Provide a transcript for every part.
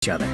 each other.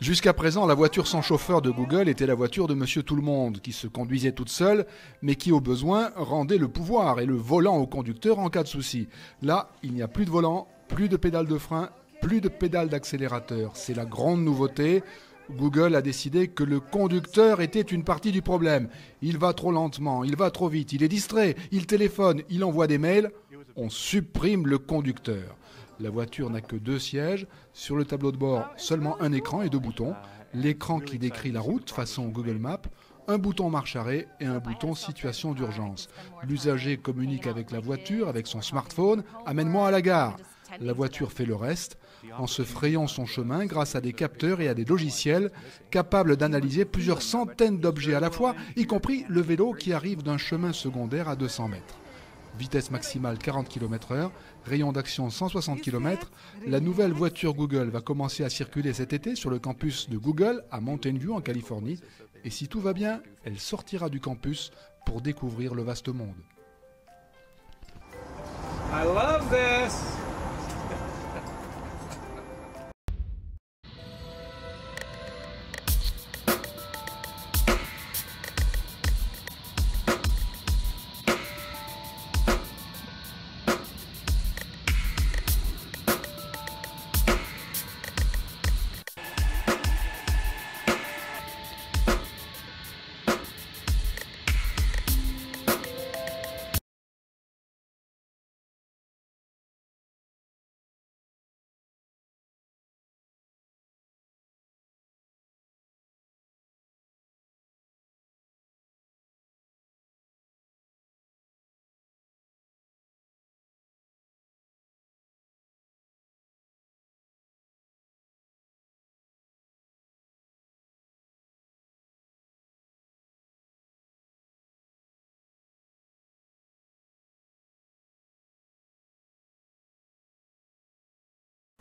Jusqu'à présent, la voiture sans chauffeur de Google était la voiture de Monsieur Tout-le-Monde, qui se conduisait toute seule, mais qui au besoin rendait le pouvoir et le volant au conducteur en cas de souci. Là, il n'y a plus de volant, plus de pédale de frein, plus de pédale d'accélérateur. C'est la grande nouveauté. Google a décidé que le conducteur était une partie du problème. Il va trop lentement, il va trop vite, il est distrait, il téléphone, il envoie des mails. On supprime le conducteur. La voiture n'a que 2 sièges. Sur le tableau de bord, seulement un écran et 2 boutons. L'écran qui décrit la route façon Google Maps, un bouton marche arrêt et un bouton situation d'urgence. L'usager communique avec la voiture, avec son smartphone. Amène-moi à la gare. La voiture fait le reste en se frayant son chemin grâce à des capteurs et à des logiciels capables d'analyser plusieurs centaines d'objets à la fois, y compris le vélo qui arrive d'un chemin secondaire à 200 mètres. Vitesse maximale 40 km/h, rayon d'action 160 km. La nouvelle voiture Google va commencer à circuler cet été sur le campus de Google à Mountain View en Californie. Et si tout va bien, elle sortira du campus pour découvrir le vaste monde. I love this!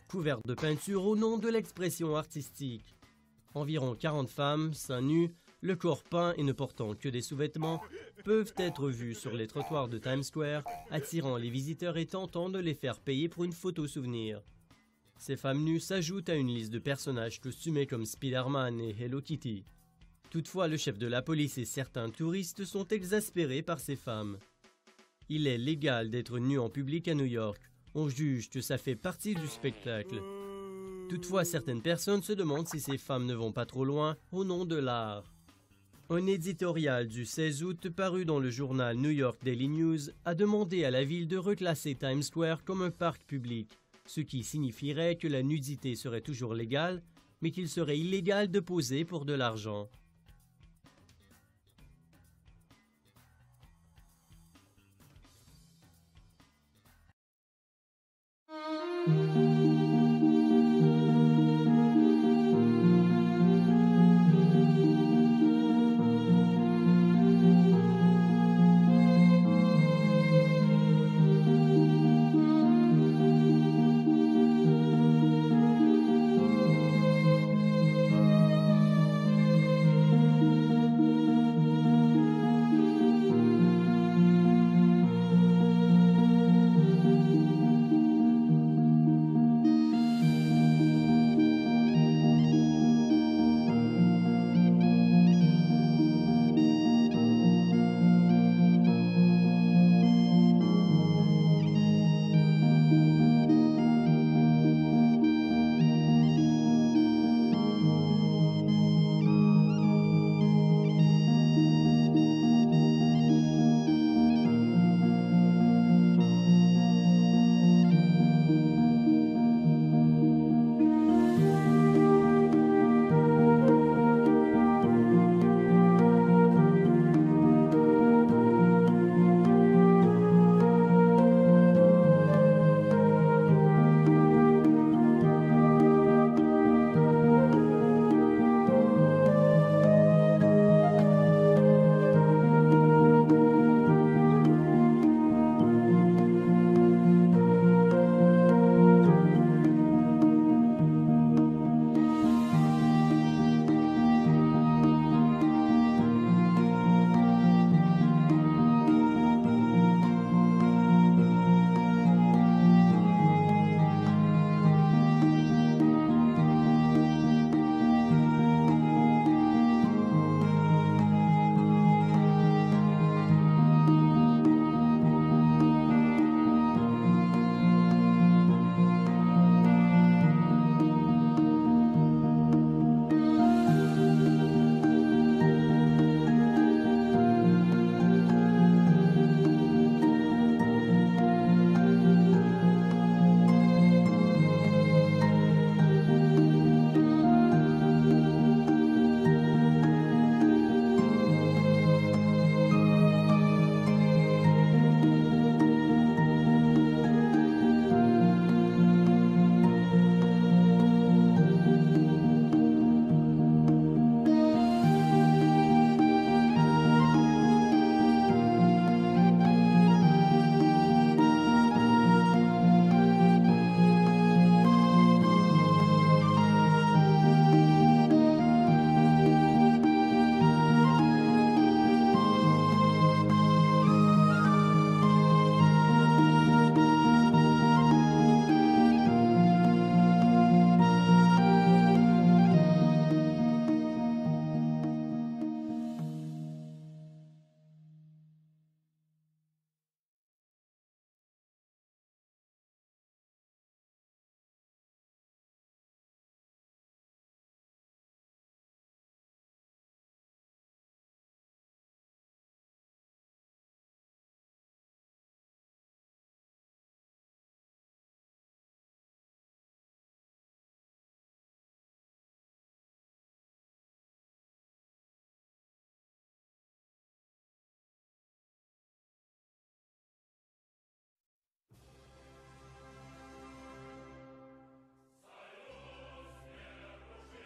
Couverte de peinture au nom de l'expression artistique. Environ 40 femmes, seins nus, le corps peint et ne portant que des sous-vêtements, peuvent être vues sur les trottoirs de Times Square, attirant les visiteurs et tentant de les faire payer pour une photo souvenir. Ces femmes nues s'ajoutent à une liste de personnages costumés comme Spider-Man et Hello Kitty. Toutefois, le chef de la police et certains touristes sont exaspérés par ces femmes. Il est légal d'être nu en public à New York. On juge que ça fait partie du spectacle. Toutefois, certaines personnes se demandent si ces femmes ne vont pas trop loin au nom de l'art. Un éditorial du 16 août paru dans le journal New York Daily News a demandé à la ville de reclasser Times Square comme un parc public, ce qui signifierait que la nudité serait toujours légale, mais qu'il serait illégal de poser pour de l'argent.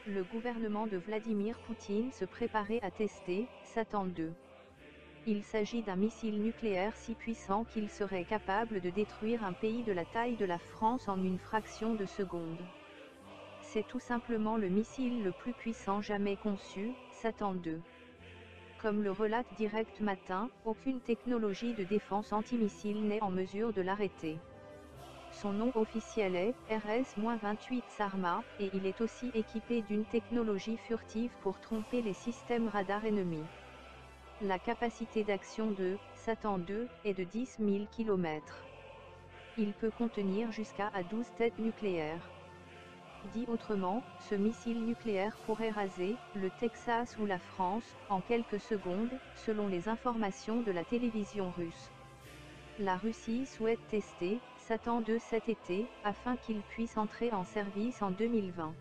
le gouvernement de Vladimir Poutine se préparait à tester Satan II. Il s'agit d'un missile nucléaire si puissant qu'il serait capable de détruire un pays de la taille de la France en une fraction de seconde. C'est tout simplement le missile le plus puissant jamais conçu, Satan II. Comme le relate Direct Matin, aucune technologie de défense antimissile n'est en mesure de l'arrêter. Son nom officiel est RS-28 Sarma, et il est aussi équipé d'une technologie furtive pour tromper les systèmes radars ennemis. La capacité d'action de Satan II est de 10 000 km. Il peut contenir jusqu'à 12 têtes nucléaires. Dit autrement, ce missile nucléaire pourrait raser le Texas ou la France en quelques secondes, selon les informations de la télévision russe. La Russie souhaite tester Satan II cet été, afin qu'il puisse entrer en service en 2020.